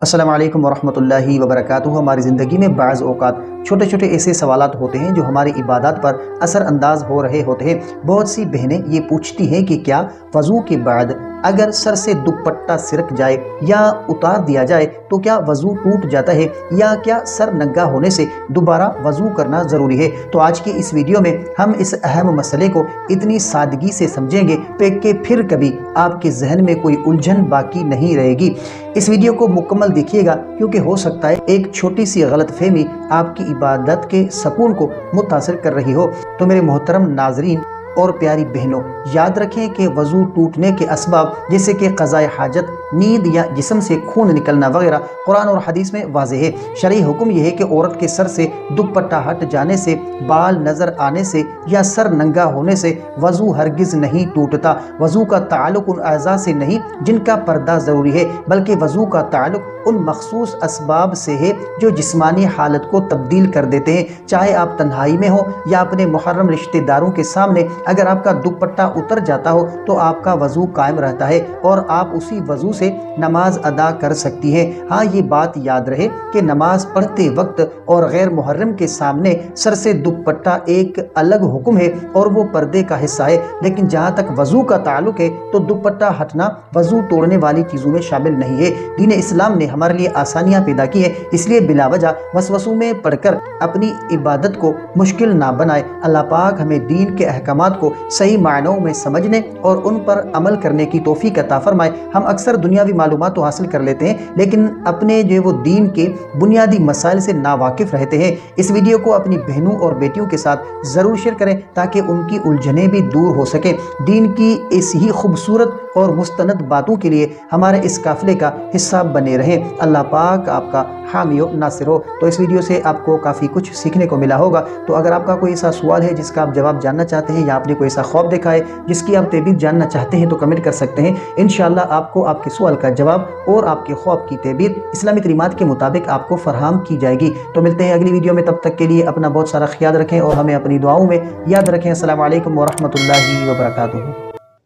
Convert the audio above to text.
السلام علیکم ورحمۃ اللہ وبرکاتہ۔ ہماری زندگی میں بعض اوقات چھوٹے چھوٹے ایسے سوالات ہوتے ہیں جو ہماری عبادات پر اثر انداز ہو رہے ہوتے ہیں۔ بہت سی بہنیں یہ پوچھتی ہیں کہ کیا وضو کے بعد اگر سر سے دوپٹہ سرک جائے یا اتار دیا جائے تو کیا وضو ٹوٹ جاتا ہے، یا کیا سر ننگا ہونے سے دوبارہ وضو کرنا ضروری ہے؟ تو آج کی اس ویڈیو میں ہم اس اہم مسئلے کو اتنی سادگی سے سمجھیں گے کہ پھر کبھی آپ کے ذہن میں کوئی الجھن باقی نہیں رہے گی۔ اس ویڈیو کو مکمل دیکھیے گا، کیونکہ ہو سکتا ہے ایک چھوٹی سی غلط فہمی آپ کی عبادت کے سکون کو متاثر کر رہی ہو۔ تو میرے محترم ناظرین اور پیاری بہنوں، یاد رکھیں کہ وضو ٹوٹنے کے اسباب جیسے کہ قضاء حاجت، نیند یا جسم سے خون نکلنا وغیرہ قرآن اور حدیث میں واضح ہے۔ شرعی حکم یہ ہے کہ عورت کے سر سے دوپٹہ ہٹ جانے سے، بال نظر آنے سے یا سر ننگا ہونے سے وضو ہرگز نہیں ٹوٹتا۔ وضو کا تعلق ان اعضاء سے نہیں جن کا پردہ ضروری ہے، بلکہ وضو کا تعلق ان مخصوص اسباب سے ہے جو جسمانی حالت کو تبدیل کر دیتے ہیں۔ چاہے آپ تنہائی میں ہو یا اپنے محرم رشتہ داروں کے سامنے، اگر آپ کا دوپٹہ اتر جاتا ہو تو آپ کا وضو قائم رہتا ہے اور آپ اسی وضو سے نماز ادا کر سکتی ہیں۔ ہاں، یہ بات یاد رہے کہ نماز پڑھتے وقت اور غیر محرم کے سامنے سر سے دوپٹہ ایک الگ حکم ہے اور وہ پردے کا حصہ ہے، لیکن جہاں تک وضو کا تعلق ہے تو دوپٹہ ہٹنا وضو توڑنے والی چیزوں میں شامل نہیں ہے۔ دین اسلام نے ہمارے لیے آسانیاں پیدا کی ہیں، اس لیے بلا وجہ وسوسوں میں پڑھ کر اپنی عبادت کو مشکل نہ بنائے۔ اللہ پاک ہمیں دین کے احکامات کو صحیح معنوں میں سمجھنے اور ان پر عمل کرنے کی توفیق عطا فرمائے۔ ہم اکثر دنیاوی معلومات تو حاصل کر لیتے ہیں، لیکن اپنے وہ دین کے بنیادی مسائل سے ناواقف رہتے ہیں۔ اس ویڈیو کو اپنی بہنوں اور بیٹیوں کے ساتھ ضرور شیئر کریں تاکہ ان کی الجھنیں بھی دور ہو سکیں۔ دین کی ایسی ہی خوبصورت اور مستند باتوں کے لیے ہمارے اس قافلے کا حصہ بنے رہیں۔ اللہ پاک آپ کا حامی و ناصر ہو۔ تو اس ویڈیو سے آپ کو کافی کچھ سیکھنے کو ملا ہوگا۔ تو اگر آپ کا کوئی ایسا سوال ہے جس کا آپ جواب جاننا چاہتے ہیں، یا آپ نے کوئی ایسا خواب دیکھا ہے جس کی آپ تعبیر جاننا چاہتے ہیں، تو کمنٹ کر سکتے ہیں۔ انشاءاللہ آپ کو آپ کے سوال کا جواب اور آپ کے خواب کی تعبیر اسلامی تعلیمات کے مطابق آپ کو فراہم کی جائے گی۔ تو ملتے ہیں اگلی ویڈیو میں، تب تک کے لیے اپنا بہت سارا خیال رکھیں اور ہمیں اپنی دعاؤں میں یاد رکھیں۔ السلام علیکم ورحمۃ اللہ وبرکاتہ۔